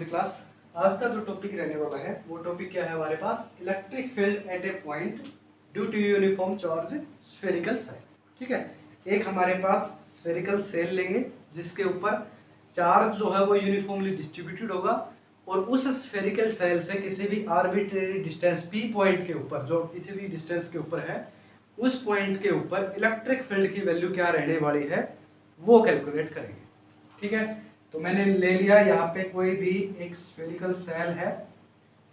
Class. आज का जो टॉपिक रहने वाला है वो टॉपिक क्या है हमारे पास, electric field at a point due to uniform charge spherical shell. ठीक है, एक हमारे पास स्फेरिकल सेल लेंगे जिसके ऊपर चार्ज जो है वो यूनिफॉर्मली डिस्ट्रीब्यूटेड होगा और उस स्फेरिकल सेल से किसी भी आर्बिट्रेरी डिस्टेंस पी पॉइंट के ऊपर, जो किसी भी डिस्टेंस के ऊपर है, उस पॉइंट के ऊपर इलेक्ट्रिक फील्ड की वैल्यू क्या रहने वाली है वो कैलकुलेट करेंगे। ठीक है, तो मैंने ले लिया यहाँ पे कोई भी एक स्फेरिकल सेल है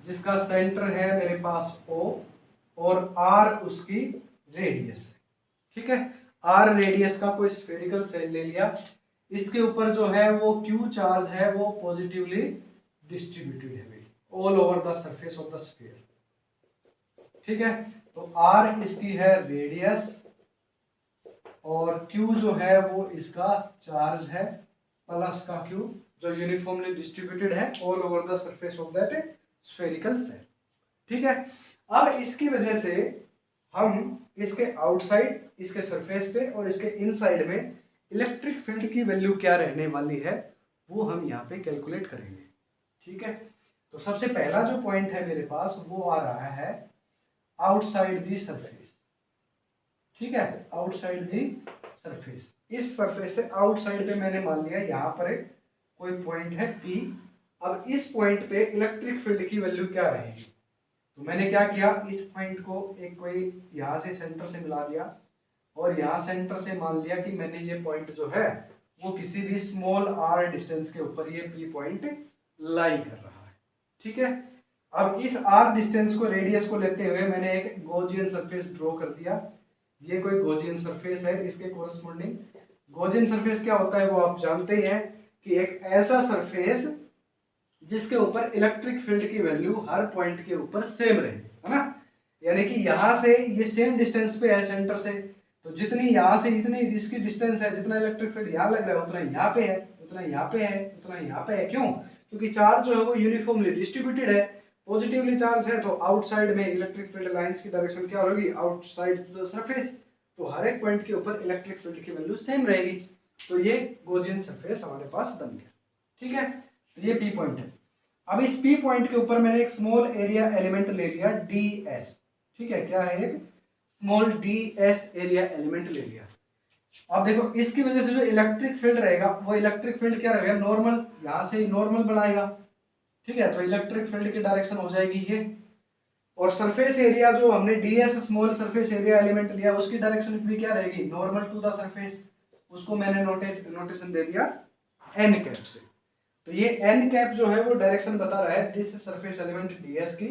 जिसका सेंटर है मेरे पास O और R उसकी रेडियस है। ठीक है, R रेडियस का कोई स्फेरिकल सेल ले लिया, इसके ऊपर जो है वो Q चार्ज है वो पॉजिटिवली डिस्ट्रीब्यूटेड है all over the surface of the sphere. ठीक है, तो R इसकी है रेडियस और Q जो है वो इसका चार्ज है प्लस का Q जो यूनिफॉर्मली डिस्ट्रीब्यूटेड है all over the surface of that spherical shell. ठीक है, अब इसकी वजह से हम इसके आउटसाइड, इसके सरफेस पे और इसके इनसाइड में इलेक्ट्रिक फील्ड की वैल्यू क्या रहने वाली है वो हम यहाँ पे कैलकुलेट करेंगे। ठीक है, तो सबसे पहला जो पॉइंट है मेरे पास वो आ रहा है आउटसाइड दी सरफेस। ठीक है, आउटसाइड दी सरफेस, इस सरफेस से आउटसाइड पे मैंने मान लिया यहाँ पर एक कोई पॉइंट है P। अब इस पॉइंट पे इलेक्ट्रिक फील्ड की वैल्यू क्या रहेगी, तो मैंने क्या किया, इस पॉइंट को एक कोई यहाँ से सेंटर से मिला दिया और यहाँ सेंटर से मान लिया कि मैंने ये पॉइंट जो है वो किसी भी स्मॉल r डिस्टेंस के ऊपर ये P पॉइंट लाई कर रहा है। ठीक है, अब इस r डिस्टेंस को, रेडियस को लेते हुए मैंने एक गॉसियन सरफेस ड्रॉ कर दिया। ये कोई गॉसियन सरफेस है, इसके कोरस्पोंडिंग गॉसियन सरफेस क्या होता है वो आप जानते ही हैं कि एक ऐसा सरफेस जिसके ऊपर इलेक्ट्रिक फील्ड की वैल्यू हर पॉइंट के ऊपर सेम रहे, है ना। यानी कि यहाँ से ये सेम डिस्टेंस पे है सेंटर से, तो जितनी यहाँ से इतनी इसकी डिस्टेंस है, जितना इलेक्ट्रिक फील्ड यहाँ लग रहा है उतना यहाँ पे है, उतना यहाँ पे है, उतना यहाँ पे है। क्यों? क्योंकि चार्ज जो है वो यूनिफॉर्मली डिस्ट्रीब्यूटेड है, पॉजिटिवली चार्ज है, तो आउटसाइड में इलेक्ट्रिक फील्ड लाइंस की डायरेक्शन क्या होगी, आउटसाइड टू द सरफेस, तो हर एक पॉइंट के ऊपर इलेक्ट्रिक फील्ड की वैल्यू सेम रहेगी। तो ये गॉसियन सरफेस हमारे पास बन गया। ठीक है, तो ये P पॉइंट है। अब इस P पॉइंट के ऊपर मैंने एक स्मॉल एरिया एलिमेंट ले लिया DS। ठीक है, क्या है, एक स्मॉल DS एरिया एलिमेंट ले लिया। अब देखो इसकी वजह से जो इलेक्ट्रिक फील्ड रहेगा वो इलेक्ट्रिक फील्ड क्या रहेगा, नॉर्मल, यहाँ से नॉर्मल बनाएगा। ठीक है, तो इलेक्ट्रिक फील्ड की डायरेक्शन हो जाएगी ये, और सरफेस एरिया जो हमने DS small surface area element लिया उसकी डायरेक्शन भी क्या रहेगी, नॉर्मल टू द सरफेस। उसको मैंने नोटेशन दे दिया n कैप से। तो ये n कैप जो है वो डायरेक्शन बता रहा है दिस सरफेस एलिमेंट DS की,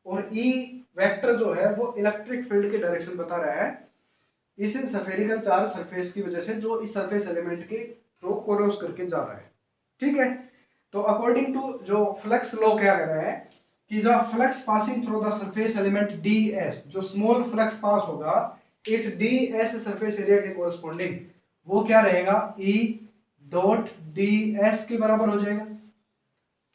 और E वेक्टर जो है वो इलेक्ट्रिक फील्ड की डायरेक्शन बता रहा है इस स्फेरिकल चार्ज सरफेस की वजह से जो इस सरफेस एलिमेंट के थ्रू क्रॉस करके जा रहा है। ठीक है, तो अकॉर्डिंग टू जो फ्लक्स लॉ क्या कह रहा है कि जो flux passing through the surface element DS, जो स्मॉल फ्लक्स पास होगा इस DS सरफेस एरिया के कोरस्पोंडिंग, वो क्या रहेगा, E डॉट DS के बराबर हो जाएगा।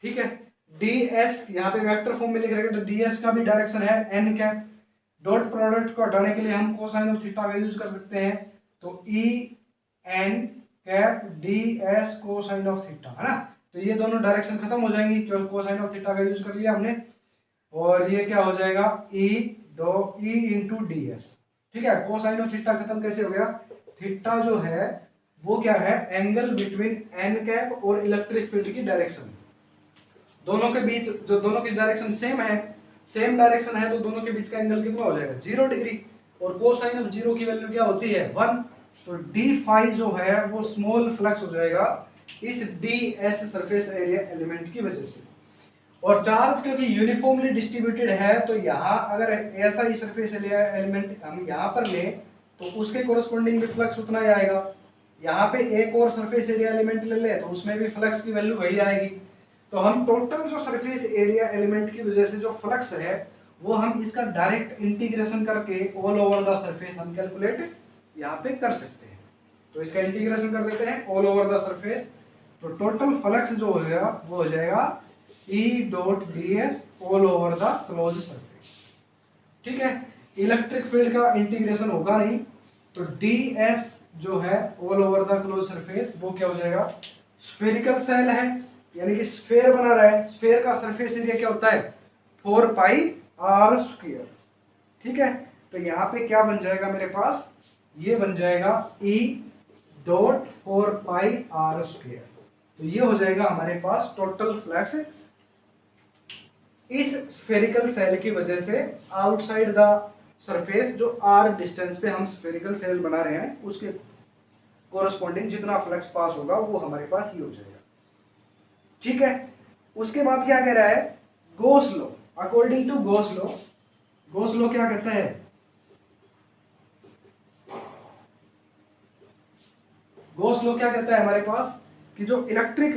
ठीक है, DS यहाँ पे वेक्टर फॉर्म में लिख रहे हैं, तो DS का भी डायरेक्शन है n कैप। डॉट प्रोडक्ट को हटाने के लिए हम कोसाइन ऑफ थीटा का यूज कर सकते हैं, तो E n cap DS cosine of theta, है ना। तो ये दोनों डायरेक्शन खत्म हो जाएंगी क्योंकि कोसाइन ऑफ थीटा का यूज कर लिया हमने, और ये क्या हो जाएगा, E इंटू DS। ठीक है, कोसाइन ऑफ थीटा खत्म कैसे हो गया, थीटा जो है वो क्या है, एंगल बिटवीन n कैप और इलेक्ट्रिक फील्ड की डायरेक्शन। दोनों के बीच जो दोनों की डायरेक्शन सेम है, सेम डायरेक्शन है, तो दोनों के बीच का एंगल कितना हो जाएगा, 0 डिग्री, और कोसाइन ऑफ 0 की वैल्यू क्या होती है, 1। तो d फाई जो है वो स्मॉल फ्लक्स हो जाएगा इस DS सरफेस एरिया एलिमेंट की वजह से। और चार्ज क्योंकि यूनिफॉर्मली डिस्ट्रीब्यूटेड है, तो यहाँ अगर ऐसा ही सरफेस एरिया एलिमेंट हम यहाँ पर लें तो उसके कोरस्पोंडिंग भी फ्लक्स उतना ही आएगा। यहाँ पे एक और सरफेस एरिया एलिमेंट ले ले तो उसमें भी फ्लक्स की वैल्यू वही आएगी। तो हम टोटल जो सरफेस एरिया एलिमेंट की वजह से जो फ्लक्स है वो हम इसका डायरेक्ट इंटीग्रेशन करके ऑल ओवर द सरफेस हम कैलकुलेट यहाँ पे कर सकते हैं। तो इसका इंटीग्रेशन कर देते हैं ऑल ओवर द सरफेस, तो टोटल फ्लक्स जो होगा वो हो जाएगा E dot DS all over the close surface. ठीक है, इलेक्ट्रिक फील्ड का इंटीग्रेशन होगा नहीं, तो DS जो है all over the close surface वो क्या हो जाएगा, स्फेरिकल सेल है यानी कि स्फेयर बना रहा है, स्फेयर का सरफेस एरिया क्या होता है 4 पाई आर स्क्वायर। ठीक है, तो यहाँ पे क्या बन जाएगा मेरे पास, ये बन जाएगा E dot 4 pi r square. तो ये हो जाएगा हमारे पास टोटल फ्लक्स इस स्फेरिकल सेल की वजह से आउटसाइड द सरफेस, जो आर डिस्टेंस पे हम स्फेरिकल सेल बना रहे हैं उसके कोरस्पॉन्डिंग जितना फ्लक्स पास होगा वो हमारे पास ही हो जाएगा। ठीक है, उसके बाद क्या कह रहा है, Gauss law, according to Gauss law, Gauss law क्या कहता है, गोस लॉ क्या कहता है हमारे पास कि जो इलेक्ट्रिक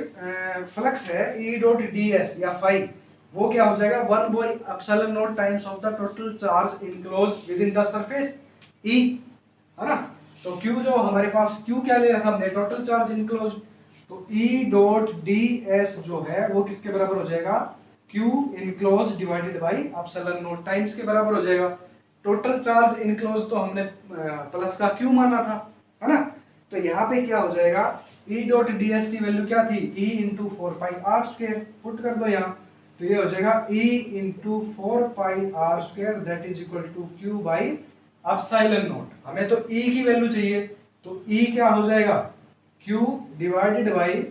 फ्लक्स है E डॉट डी एस या फाई, वो क्या हो जाएगा 1/ε0 times of the total charge enclose within the surface E, है ना। तो Q जो हमारे पास Q क्या ले रखा हमने, टोटल चार्ज इनक्लोज, तो E डॉट डी एस जो है वो किसके बराबर हो जाएगा, Q enclose divided by ε0 times के बराबर हो जाएगा। टोटल चार्ज इनक्लोज तो हमने प्लस का Q माना था, है ना। तो यहाँ पे क्या हो जाएगा, E डॉट डी एस की वैल्यू क्या थी, E into 4 pi r square, put कर दो यहाँ, तो ये हो जाएगा E into 4 pi r square that is equal to Q by epsilon naught. हमें तो E की वैल्यू चाहिए, तो E क्या हो जाएगा Q divided by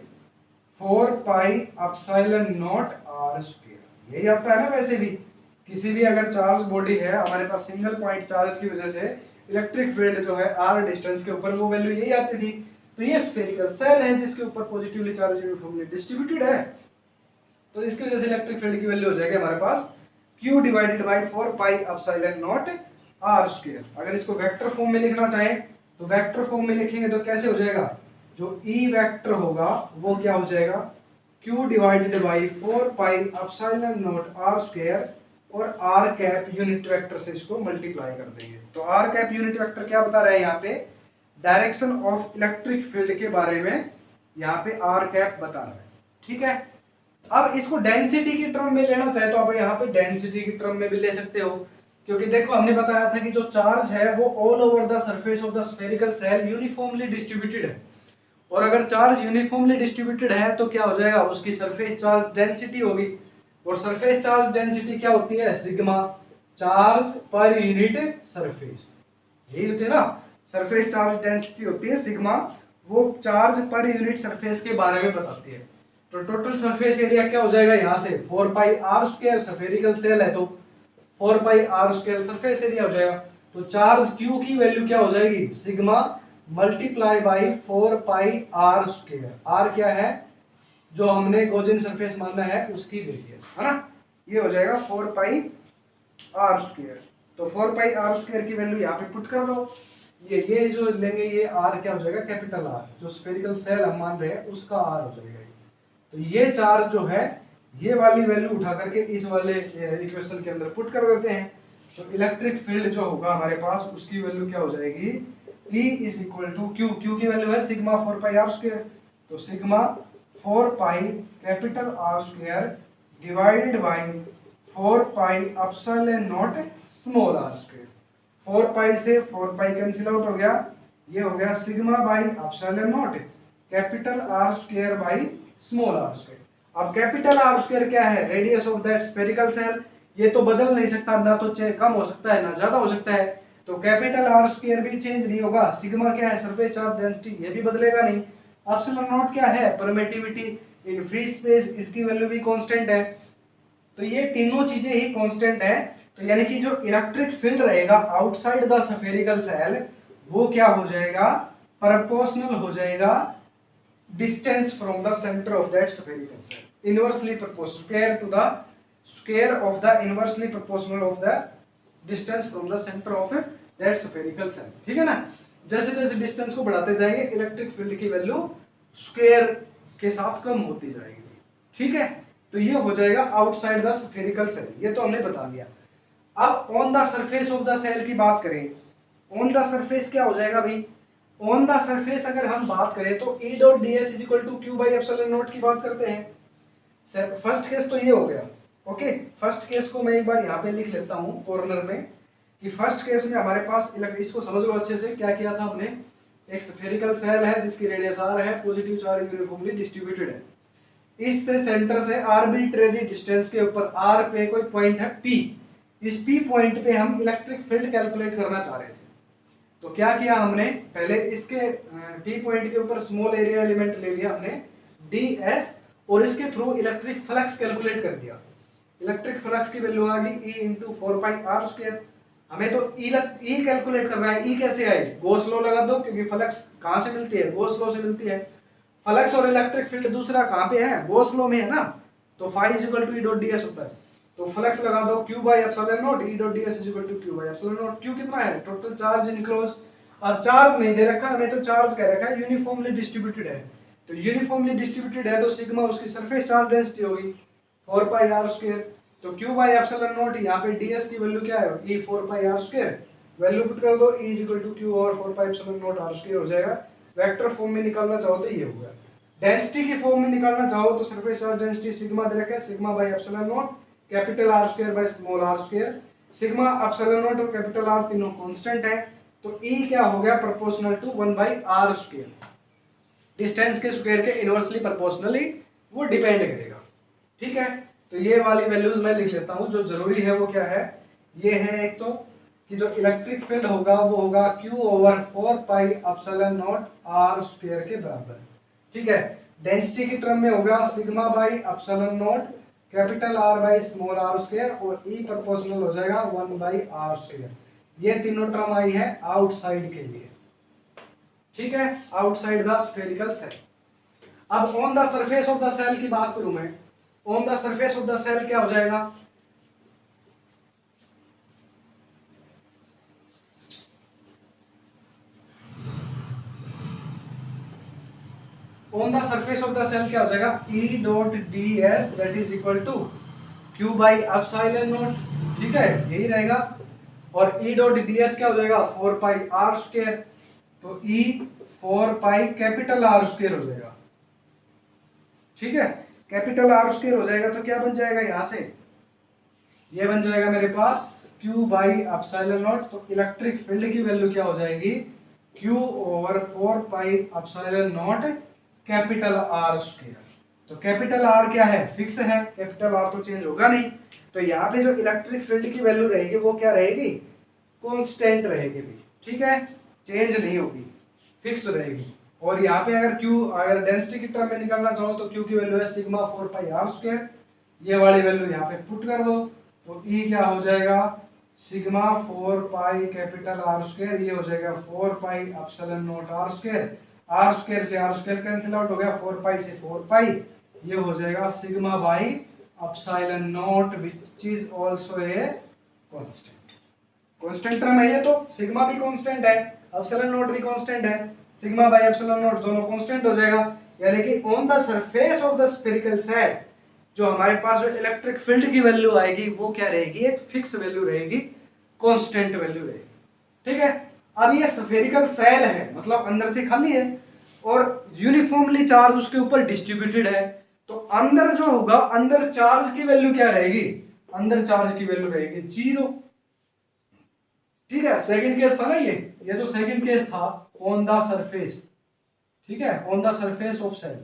4 pi epsilon naught r square. यही आता है ना, वैसे भी किसी भी अगर चार्ज बॉडी है हमारे पास, सिंगल पॉइंट चार्ज की वजह से इलेक्ट्रिक फील्ड जो है आर डिस्टेंस के ऊपर, वो वैल्यू यही आती थी। तो ये स्फेरिकल सेल है जिसके ऊपर पॉजिटिवली चार्ज यूनिफॉर्मली डिस्ट्रीब्यूटेड है, तो इसकी वजह से इलेक्ट्रिक फील्ड की वैल्यू हो जाएगी हमारे पास Q divided by 4 pi epsilon naught r square. अगर इसको वेक्टर फॉर्म में लिखना चाहे तो वेक्टर फॉर्म में लिखेंगे तो कैसे हो जाएगा, जो E वेक्टर होगा वो क्या हो जाएगा Q divided by 4 pi epsilon naught r square, और आर कैप यूनिट वेक्टर से इसको मल्टीप्लाई कर देंगे। तो आर कैप यूनिट वेक्टर क्या बता रहा है यहाँ पे, डायरेक्शन ऑफ इलेक्ट्रिक फील्ड के बारे में यहाँ पे आर कैप बता रहा है। ठीक है, अब इसको डेंसिटी की टर्म में लेना चाहे तो आप यहाँ पे डेंसिटी की टर्म में भी ले सकते हो, क्योंकि देखो हमने बताया था कि जो चार्ज है वो all over the surface of the spherical cell uniformly distributed है, और अगर चार्ज यूनिफॉर्मली डिस्ट्रीब्यूटेड है तो क्या हो जाएगा, उसकी सरफेस चार्ज डेंसिटी होगी, और सरफेस चार्ज डेंसिटी क्या होती है, sigma charge per unit surface, यही होती है ना, सरफेस चार्ज डेंसिटी होती है सिग्मा, वो चार्ज पर यूनिट सरफेस के बारे में बताती है। तो टोटल सरफेस एरिया क्या हो जाएगा यहाँ से 4 pi r square, spherical shell है तो 4 pi r square surface area हो जाएगा। तो चार्ज Q की वैल्यू क्या हो जाएगी, sigma multiply by 4 pi r square, r क्या है जो हमने गॉसियन सरफेस माना है उसकी रेडियस, है ना, ये हो जाएगा 4 पाई आर स्क्वायर। तो 4 पाई आर स्क्वायर की वैल्यू यहाँ पे पुट कर दो, ये जो लेंगे ये आर क्या हो जाएगा, कैपिटल आर, जो स्फेरिकल सेल हम मान रहे हैं उसका आर हो जाएगा। तो ये चार्ज जो है ये वाली वैल्यू उठा करके इस वाले इक्वेशन के अंदर पुट कर देते हैं, तो इलेक्ट्रिक फील्ड जो होगा हमारे पास उसकी वैल्यू क्या हो जाएगी, E is equal to Q, Q की वैल्यू है सिग्मा 4 पाई आर स्क्वायर, तो sigma 4 pi capital r square divided by 4 pi epsilon naught small r square. 4 pi से 4 पाई कैंसिल आउट हो गया, ये हो गया sigma by epsilon naught capital r square by small r square. अब capital r square क्या है, radius of that spherical shell, ये तो बदल नहीं सकता, ना तो कम हो सकता है ना ज्यादा हो सकता है, तो कैपिटल आर स्क्वायर भी चेंज नहीं होगा। सिग्मा क्या है, सरफेस चार्ज डेंसिटी, ये भी बदलेगा नहीं। एप्सिलॉन नॉट क्या है, परमिटिविटी इन फ्री स्पेस, इसकी वैल्यू भी कांस्टेंट है। तो ये तीनों चीजें ही कांस्टेंट है, तो यानी कि जो इलेक्ट्रिक फील्ड रहेगा आउटसाइड द स्फेरिकल सेल वो क्या हो जाएगा, प्रोपोर्शनल हो जाएगा distance from the center of that spherical cell, inversely proportional, square of the inversely proportional of the distance from the center of that spherical cell। ठीक है ना, जैसे जैसे डिस्टेंस को बढ़ाते जाएंगे इलेक्ट्रिक फील्ड की वैल्यू स्क्वायर के साथ कम होती जाएगी। ठीक है, तो ये हो जाएगा आउटसाइड द स्फेरिकल सेल, ये तो हमने बता दिया। अब on the surface of the shell की बात करें, ऑन द सरफेस क्या हो जाएगा भाई, ऑन द सरफेस अगर हम बात करें तो E dot d s is equal to Q by epsilon naught की बात करते हैं। फर्स्ट केस तो ये हो गया, ओके। फर्स्ट केस को मैं एक बार यहाँ पे लिख लेता हूँ कॉर्नर में, कि फर्स्ट केस में हमारे पास इसको समझ लो अच्छे से, क्या किया था हमने, एक स्फेरिकल सेल है जिसकी रेडियस r है, पॉजिटिव चार्ज यूनिफॉर्मली डिस्ट्रीब्यूटेड है, इससे सेंटर से आर्बिट्रेरी डिस्टेंस के ऊपर आर पे कोई पॉइंट है पी, इस पी पॉइंट पे हम इलेक्ट्रिक फील्ड कैलकुलेट करना चाह रहे थे। तो क्या किया हमने, पहले इसके पी पॉइंट के ऊपर स्मॉल एरिया एलिमेंट ले लिया हमने ds, और इसके थ्रू इलेक्ट्रिक फ्लक्स कैलकुलेट कर दिया। इलेक्ट्रिक फ्लक्स की वैल्यू आ गई E इंटू 4πr²। हमें तो E कैलकुलेट करना है। E कैसे आए, गॉस लॉ लगा दो, क्योंकि फ्लक्स कहाँ से मिलती है, गॉस लॉ से मिलती है। फ्लक्स और इलेक्ट्रिक फील्ड दूसरा कहाँ पे है, गॉस लॉ में है ना, तो फाई इक्वल टू E.ds होता है। तो फ्लक्स लगा दो Q/ε0, E.ds equal to Q/ε0। Q कितना है, टोटल चार्ज इनक्लोज। अब चार्ज नहीं दे रखा हमें, तो चार्ज कह रखा है यूनिफॉर्मली डिस्ट्रीब्यूटेड है। तो यूनिफॉर्मली डिस्ट्रीब्यूटेड है तो सिग्मा उसकी सरफेस चार्ज डेंसिटी होगी 4πr²। तो Q/ε0, यहाँ पे ds की वैल्यू क्या है, E 4πr²। वैल्यू पुट कर दो, E इक्वल टू Q और 4πε0r² हो जाएगा। वेक्टर फॉर्म में निकालना चाहो तो ये होगा। डेंसिटी की फॉर्म में निकालना चाहो तो सरफेस चार्ज डेंसिटी सिग्मा दे रखा है, सिग्मा/ε0 capital R² by small r²। Sigma ε0 और कैपिटल R तीनों कांस्टेंट है, तो E क्या हो गया, प्रोपोर्शनल टू 1/r²। डिस्टेंस के स्क्वायर के इनवर्सली प्रोपोर्शनली वो डिपेंड करेगा। ठीक है, तो ये वाली वैल्यूज मैं लिख लेता हूँ। जो जरूरी है वो क्या है, ये है एक तो कि जो इलेक्ट्रिक फील्ड होगा वो होगा Q/4πε0r² के बराबर। ठीक है, डेंसिटी की टर्म में होगा सिग्मा/ε0 capital R by small r² और E प्रोपोर्शनल हो जाएगा 1/r²। ये तीनों टर्म आई है आउटसाइड के लिए। ठीक है, आउटसाइड द स्फेरिकल सेल। अब on the surface of the shell की बात करूं मैं, on the surface of the shell क्या हो जाएगा, on the surface of the shell क्या हो जाएगा, E.ds that is equal to Q/ε0। ठीक है, यही रहेगा। और E.ds क्या हो जाएगा, 4πr²। तो E 4π कैपिटल R² हो जाएगा। ठीक है, कैपिटल R² हो जाएगा तो क्या बन जाएगा, यहां से ये बन जाएगा मेरे पास Q/ε0। तो इलेक्ट्रिक फील्ड की वैल्यू क्या हो जाएगी, Q/4πε0 कैपिटल R²। तो कैपिटल R क्या है, फिक्स है, कैपिटल R तो चेंज होगा नहीं। तो यहाँ पे जो इलेक्ट्रिक फील्ड की वैल्यू रहेगी वो क्या रहेगी, कांस्टेंट रहेगी भी। ठीक है, चेंज नहीं होगी, फिक्स रहेगी। और यहाँ पे अगर डेंसिटी की टर्म में निकालना चाहो तो Q की वैल्यू है सिग्मा 4πr²। ये वाली वैल्यू यहाँ पे पुट कर दो, तो E क्या हो जाएगा, सिग्मा 4π कैपिटल R², ये हो जाएगा 4πε0r²। r² से r² कैंसिल आउट हो गया, 4π से 4π, ये हो जाएगा सिग्मा/ε0 which is also a constant. Constant term है ये, तो सिग्मा भी कांस्टेंट है, ε0 भी कांस्टेंट है, सिग्मा/ε0 दोनों कांस्टेंट हो जाएगा। यानी कि on the surface of the spherical cell जो हमारे पास जो इलेक्ट्रिक फील्ड की वैल्यू आएगी वो क्या रहेगी, एक फिक्स वैल्यू रहेगी, कांस्टेंट वैल्यू रहेगी। ठीक है, अब ये स्फेरिकल सेल है, मतलब अंदर से खाली है और यूनिफॉर्मली चार्ज उसके ऊपर डिस्ट्रीब्यूटेड है। तो अंदर जो होगा, अंदर चार्ज की वैल्यू क्या रहेगी, अंदर चार्ज की वैल्यू रहेगी 0। ठीक है, सेकंड केस था ना ये तो सेकंड केस था ऑन द सरफेस। ठीक है, on the surface of shell.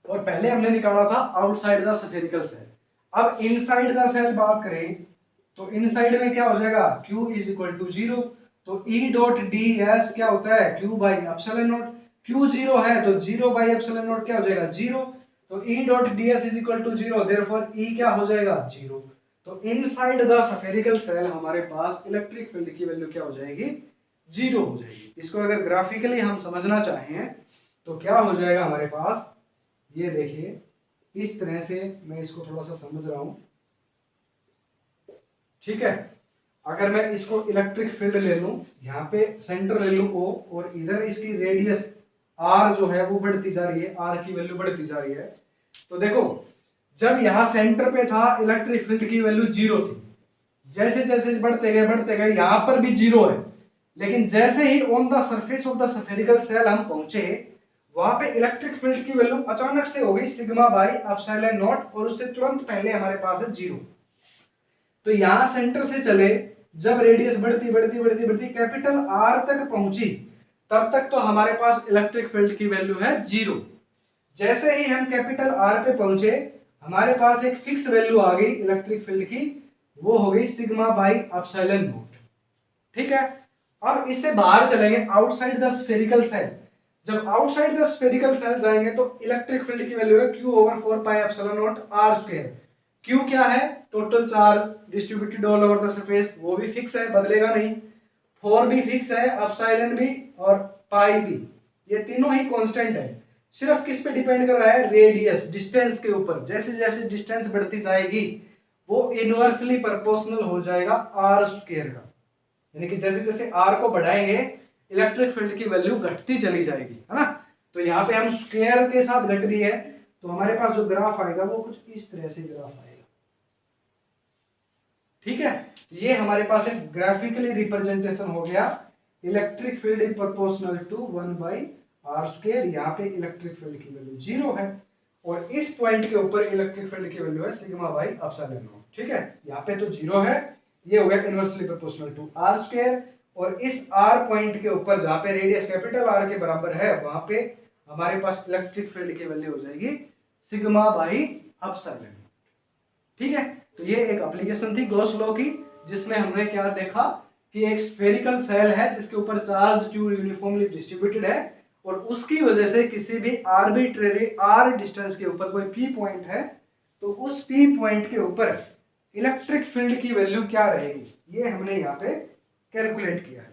और पहले हमने निकाला था आउटसाइड द स्फेरिकल सेल। अब इनसाइड द सेल बात करें तो इनसाइड में क्या हो जाएगा, Q इज इक्वल टू 0। तो E.ds क्या होता है, Q/ε0। Q 0 है तो 0/ε0 क्या हो जाएगा, 0। तो E.ds is equal to 0, therefore E क्या हो जाएगा, 0। तो इनसाइड द स्फेरिकल सेल हमारे पास इलेक्ट्रिक फील्ड की वैल्यू क्या हो जाएगी, 0 हो जाएगी। इसको अगर ग्राफिकली हम समझना चाहें तो क्या हो जाएगा हमारे पास, ये देखिए इस तरह से मैं इसको थोड़ा सा समझ रहा हूं। ठीक है, अगर मैं इसको इलेक्ट्रिक फील्ड ले लूं, यहाँ पे सेंटर ले लूं O, और इधर इसकी रेडियस R जो है वो बढ़ती जा रही है, R की वैल्यू बढ़ती जा रही है। तो देखो जब यहाँ सेंटर पे था इलेक्ट्रिक फील्ड की वैल्यू 0 थी, जैसे जैसे बढ़ते गए यहाँ पर भी 0 है। लेकिन जैसे ही on the surface of the spherical shell हम पहुंचे, वहां पे इलेक्ट्रिक फील्ड की वैल्यू अचानक से हो गई सिग्मा/ε0 और उससे तुरंत पहले हमारे पास है 0। तो यहां सेंटर से चले जब रेडियस बढ़ती बढ़ती बढ़ती बढ़ती कैपिटल आर तक पहुंची, तब तक तो हमारे पास इलेक्ट्रिक फील्ड की वैल्यू है 0। जैसे ही हम कैपिटल आर पे पहुंचे, हमारे पास एक फिक्स वैल्यू आ गई इलेक्ट्रिक फील्ड की, वो हो गई सिग्मा बाई एप्सिलॉन नॉट। ठीक है, अब इससे बाहर चलेंगे आउटसाइड द स्फेरिकल सेल। जब आउटसाइड द स्फेरिकल सेल जाएंगे तो इलेक्ट्रिक फील्ड की वैल्यू है q over 4 pi epsilon not r square. q क्या है? Total charge distributed all over the surface, वो भी फिक्स है, बदलेगा नहीं। 4 भी फिक्स है, एप्सिलॉन भी और पाई भी, ये तीनों ही कांस्टेंट है। सिर्फ किस पे डिपेंड कर रहा है? रेडियस, डिस्टेंस के ऊपर। जैसे जैसे डिस्टेंस बढ़ती जाएगी वो इनवर्सली प्रोपोर्शनल हो जाएगा r स्क्वायर का, यानी कि जैसे जैसे r को बढ़ाएंगे इलेक्ट्रिक फील्ड की वैल्यू घटती चली जाएगी, है ना। तो यहाँ पे हम स्क्वायर के साथ घट रही है, तो हमारे पास जो ग्राफ आएगा वो कुछ इस तरह से ग्राफ आएगा। ठीक है, ये हमारे पास एक ग्राफिकली रिप्रेजेंटेशन हो गया electric field is proportional to 1 by r square. यहाँ पे इलेक्ट्रिक फील्ड की वैल्यू 0 है और इस पॉइंट के ऊपर इलेक्ट्रिक फील्ड की वैल्यू है सिग्मा बाई एप्सिलॉन नॉट। ठीक है, यहाँ पे तो 0 है, ये हो गया inversely proportional to r square. और इस आर पॉइंट के ऊपर जहाँ पे रेडियस कैपिटल आर के बराबर है, वहां पे हमारे पास इलेक्ट्रिक फील्ड की वैल्यू हो जाएगी सिग्मा बाई एप्सिलॉन। ठीक है, तो ये एक एप्लीकेशन थी गॉस लॉ की, जिसमें हमने क्या देखा कि एक स्फेरिकल सेल है जिसके ऊपर चार्ज q यूनिफॉर्मली डिस्ट्रीब्यूटेड है, और उसकी वजह से किसी भी आर्बिट्रेरी r डिस्टेंस के ऊपर कोई p पॉइंट है, तो उस p पॉइंट के ऊपर इलेक्ट्रिक फील्ड की वैल्यू क्या रहेगी, ये हमने यहाँ पे कैलकुलेट किया है।